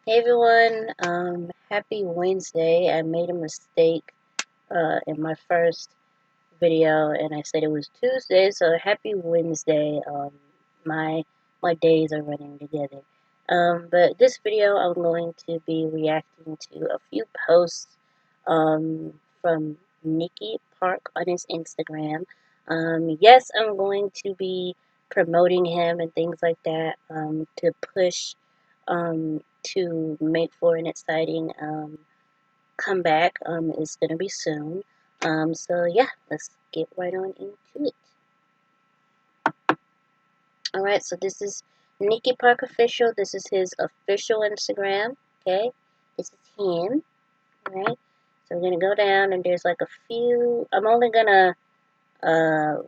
Hey everyone, happy Wednesday. I made a mistake in my first video and I said it was Tuesday, so happy Wednesday. My my days are running together. But this video I'm going to be reacting to a few posts from Nicky Park on his Instagram. Yes, I'm going to be promoting him and things like that to push to make for an exciting comeback. Is going to be soon. So yeah, let's get right on into it. All right, so this is Nicky Park Official. This is his official Instagram. Okay, this is him. All right, so we're gonna go down and there's like a few. I'm only gonna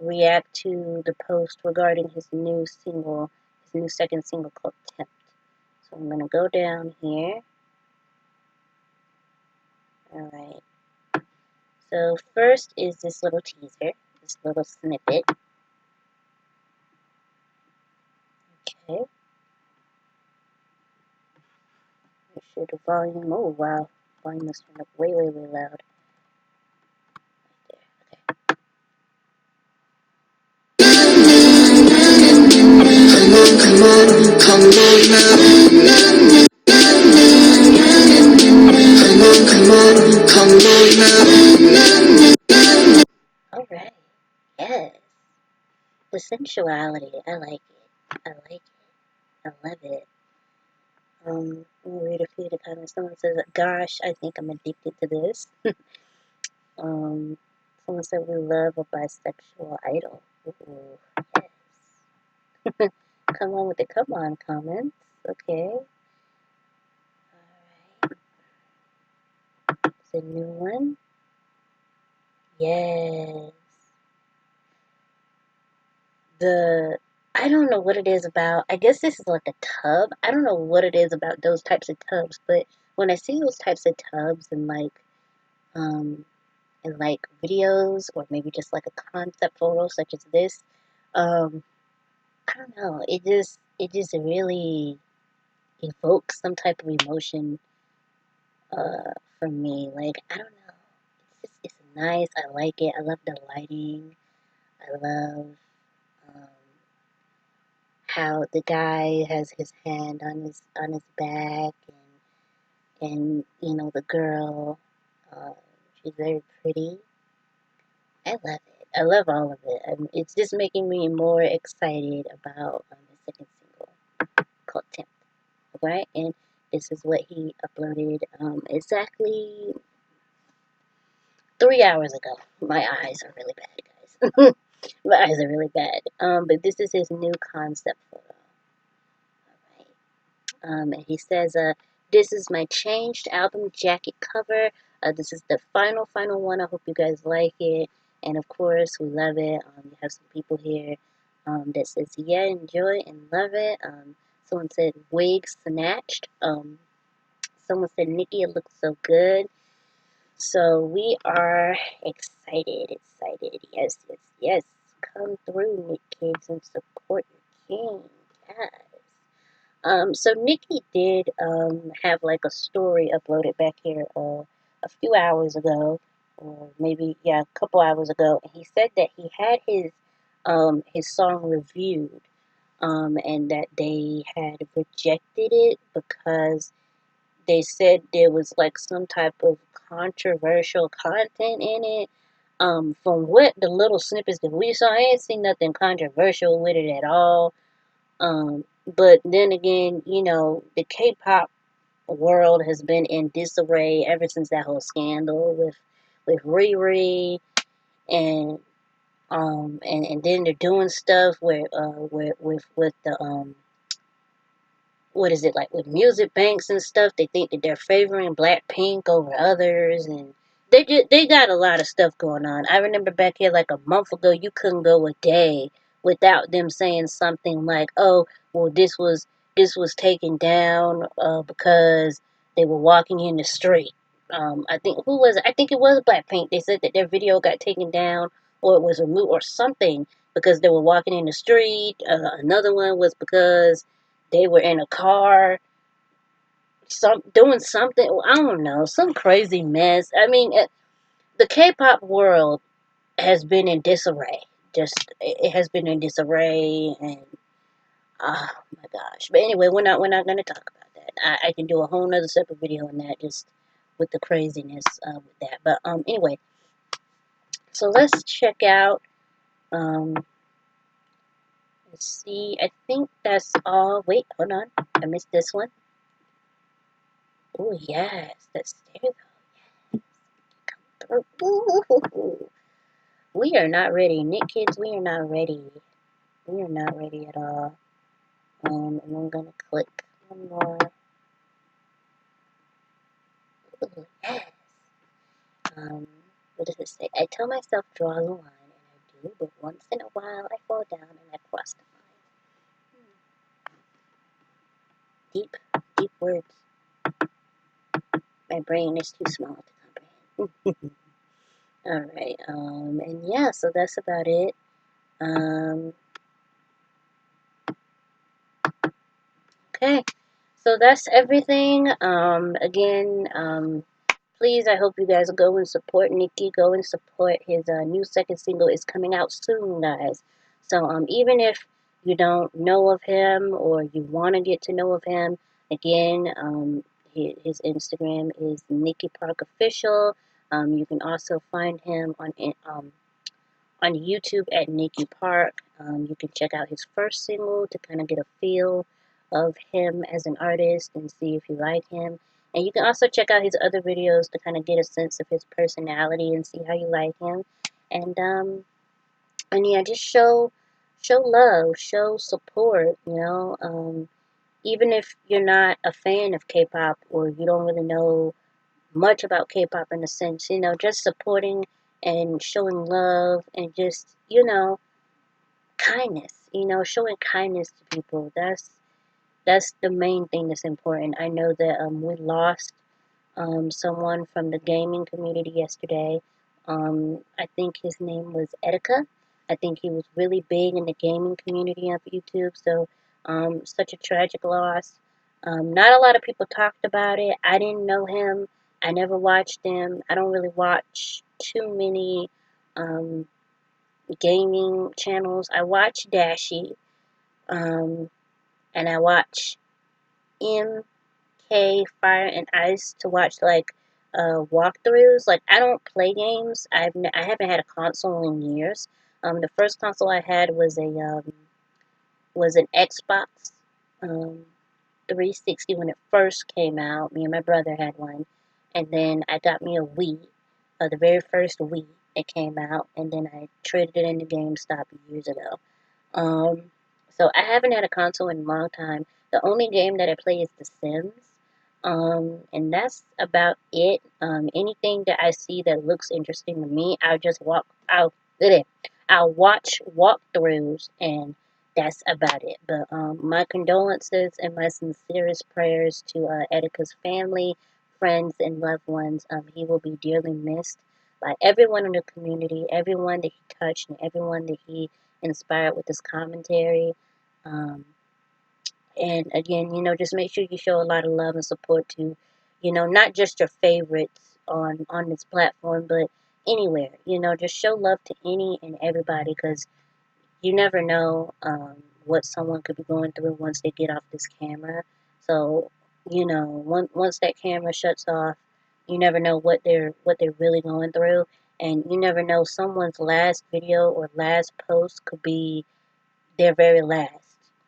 react to the post regarding his new single, his new second single called Tempt. So I'm gonna go down here. All right. So first is this little teaser, this little snippet. Okay. Make sure the volume. Oh wow, volume is turned up way, way, way loud. Come on, come on now. Come on, come on now. All right. Yes. The sensuality. I like it. I like it. I love it. Let me read a few of the comments. Someone says, "Gosh, I think I'm addicted to this." um, Someone said, "We love a bisexual idol." Ooh, yes. Come on with the come on comments. Okay. Alright. It's a new one. Yes. I don't know what it is about. I guess this is like a tub. I don't know what it is about those types of tubs, but when I see those types of tubs um in like videos or maybe just like a concept photo such as this, um, I don't know. It just really evokes some type of emotion from me. Like, I don't know. It's nice. I like it. I love the lighting. I love um, how the guy has his hand on his back, and you know the girl. Uh, she's very pretty. I love it. I love all of it. It's just making me more excited about the second single called Tempt. Right, and this is what he uploaded exactly 3 hours ago. My eyes are really bad, guys. My eyes are really bad. But this is his new concept photo. And he says, "This is my changed album jacket cover. This is the final one. I hope you guys like it. And of course, we love it. We have some people here that says, yeah, enjoy and love it. Someone said, wig snatched. Someone said, Nicky, it looks so good. So we are excited. Yes, yes, yes. Come through, Nick Kids, and support your king. Yes. So Nicky did have like a story uploaded back here a few hours ago, or maybe a couple hours ago, and he said that he had his song reviewed, and that they had rejected it because they said there was like some type of controversial content in it. From what the little snippets that we saw, I ain't seen nothing controversial with it at all. But then again, you know, the K-pop world has been in disarray ever since that whole scandal with Riri, and and then they're doing stuff where with the what is it, like with music banks and stuff. They think that they're favoring Blackpink over others, and they got a lot of stuff going on. I remember back here like a month ago, you couldn't go a day without them saying something like, "Oh, well, this was taken down because they were walking in the street." I think who was it? I think it was Blackpink. They said that their video got taken down or it was removed or something because they were walking in the street. Another one was because they were in a car. doing something. I don't know, some crazy mess. I mean, the K-pop world has been in disarray. Just it has been in disarray, and oh my gosh. But anyway, we're not gonna talk about that. I can do a whole nother separate video on that, just with the craziness with that. But anyway, so let's check out. Um, let's see. I think that's all. Wait, hold on. I missed this one. Oh yes, that's there you go. Ooh. We are not ready, Nick kids. We are not ready. We are not ready at all. And I'm gonna click one more. Ooh, yes. What does it say? I tell myself draw the line, and I do, but once in a while I fall down and I cross the line. Deep, deep words. My brain is too small to comprehend. Alright, and yeah, so that's about it. Okay, so that's everything. Again, please, I hope you guys go and support Nicky. Go and support his new second single. Is coming out soon, guys. So even if you don't know of him or you want to get to know of him, again, his Instagram is Nicky Park Official. You can also find him on YouTube at Nicky Park. You can check out his first single to kind of get a feel of him as an artist and see if you like him. And you can also check out his other videos to kind of get a sense of his personality and see how you like him. And yeah, just show love, show support. Even if you're not a fan of K-pop or you don't really know much about K-pop in a sense, just supporting and showing love and just, kindness, showing kindness to people. That's the main thing that's important. I know that we lost someone from the gaming community yesterday. I think his name was Etika. I think he was really big in the gaming community of YouTube. So, such a tragic loss. Not a lot of people talked about it. I didn't know him. I never watched him. I don't really watch too many um, gaming channels. I watch Dashi, um, and I watch Fire and Ice to watch like walkthroughs. Like I don't play games. I haven't had a console in years. The first console I had was an Xbox um, 360 when it first came out. Me and my brother had one, and then I got me a Wii, the very first Wii that came out, and then I traded it into GameStop years ago. Um, so I haven't had a console in a long time. The only game that I play is The Sims. And that's about it. Anything that I see that looks interesting to me, I'll watch walkthroughs, and that's about it. But my condolences and my sincerest prayers to Etika's family, friends, and loved ones. He will be dearly missed by everyone in the community, everyone that he touched, and everyone that he inspired with his commentary. Um, and again, just make sure you show a lot of love and support to, not just your favorites on this platform, but anywhere. Just show love to any and everybody because you never know what someone could be going through once they get off this camera. So, once that camera shuts off, you never know what they're really going through, and you never know someone's last video or last post could be their very last.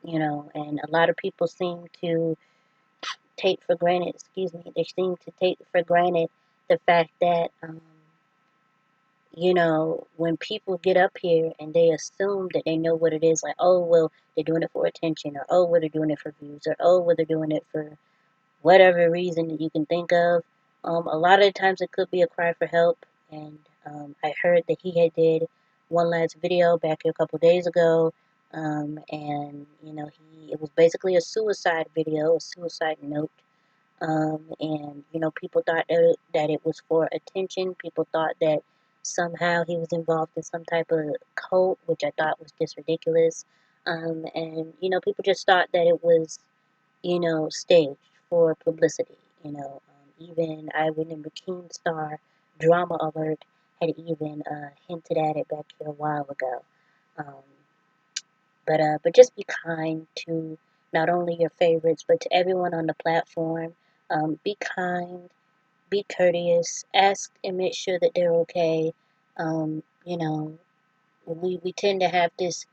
And a lot of people seem to take for granted. Excuse me. They seem to take for granted the fact that when people get up here and they assume that they know what it is, like, oh, well, they're doing it for attention, or oh, well, they're doing it for views, or oh, well, they're doing it for whatever reason that you can think of. A lot of the times it could be a cry for help, and I heard that he had did one last video back a couple days ago, and it was basically a suicide video, a suicide note. And people thought that it was for attention. People thought that somehow he was involved in some type of cult, which I thought was just ridiculous. And people just thought that it was staged for publicity. Even I remember Keemstar Drama Alert had even hinted at it back here a while ago. Um, but just be kind to not only your favorites, but to everyone on the platform. Be kind, be courteous, ask and make sure that they're okay. Um, you know, we tend to have this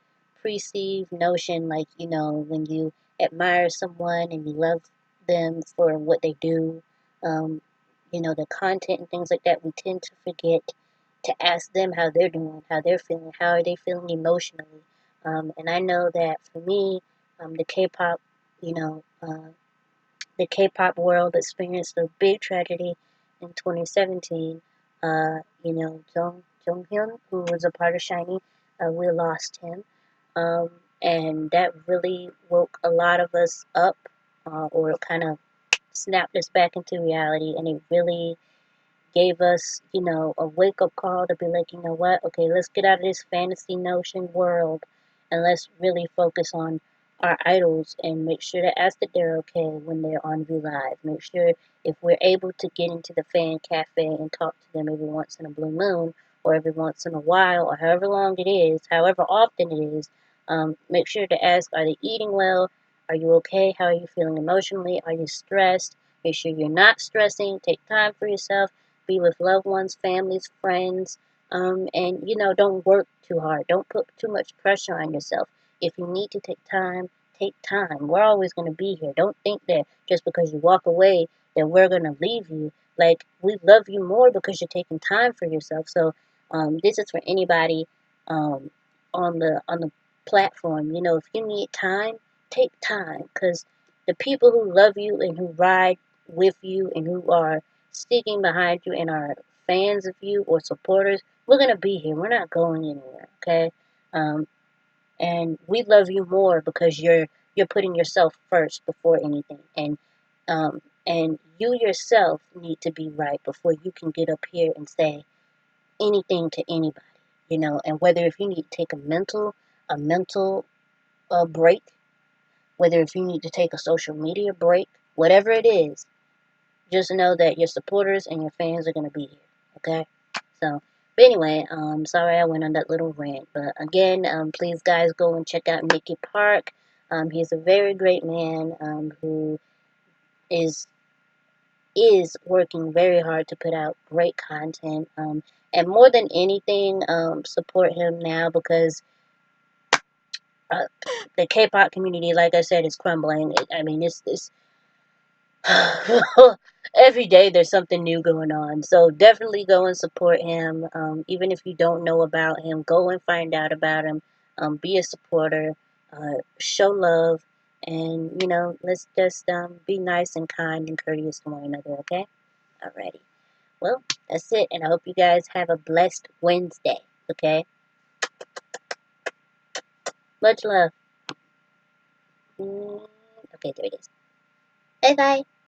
perceived notion, like, when you admire someone and you love them for what they do, um, the content and things like that, we tend to forget to ask them how they're doing, how they're feeling, how are they feeling emotionally. And I know that for me, the K-pop, you know, uh, the K-pop world experienced a big tragedy in 2017. Jonghyun, who was a part of Shiny, we lost him, um, and that really woke a lot of us up, or kind of snapped us back into reality, and it really gave us, a wake up call to be like, you know what? Okay, let's get out of this fantasy notion world and let's really focus on our idols and make sure to ask that they're okay when they're on V Live. Make sure if we're able to get into the fan cafe and talk to them every once in a blue moon or every once in a while or however long it is, however often it is, make sure to ask, are they eating well? Are you okay? How are you feeling emotionally? Are you stressed? Make sure you're not stressing. Take time for yourself, be with loved ones, families, friends, and don't work too hard. Don't put too much pressure on yourself. If you need to take time, take time. We're always going to be here. Don't think that just because you walk away that we're going to leave you. Like, we love you more because you're taking time for yourself. So this is for anybody um, on the platform. If you need time, take time, because the people who love you and who ride with you and who are sticking behind you and are fans of you or supporters, we're gonna be here. We're not going anywhere, okay? Um, and we love you more because you're putting yourself first before anything, and you yourself need to be right before you can get up here and say anything to anybody, And whether if you need to take a mental break, whether if you need to take a social media break, whatever it is, just know that your supporters and your fans are gonna be here. Okay? So, but anyway, sorry I went on that little rant. But again, please guys go and check out Nicky Park. He's a very great man, who is working very hard to put out great content. And more than anything, support him now because uh, the K-pop community, like I said, is crumbling. I mean, it's every day there's something new going on. So definitely go and support him. Even if you don't know about him, go and find out about him. Be a supporter. Show love. And, let's just be nice and kind and courteous to one another, okay? Alrighty. Well, that's it. And I hope you guys have a blessed Wednesday, okay? Much love. Okay, there it is. Bye-bye.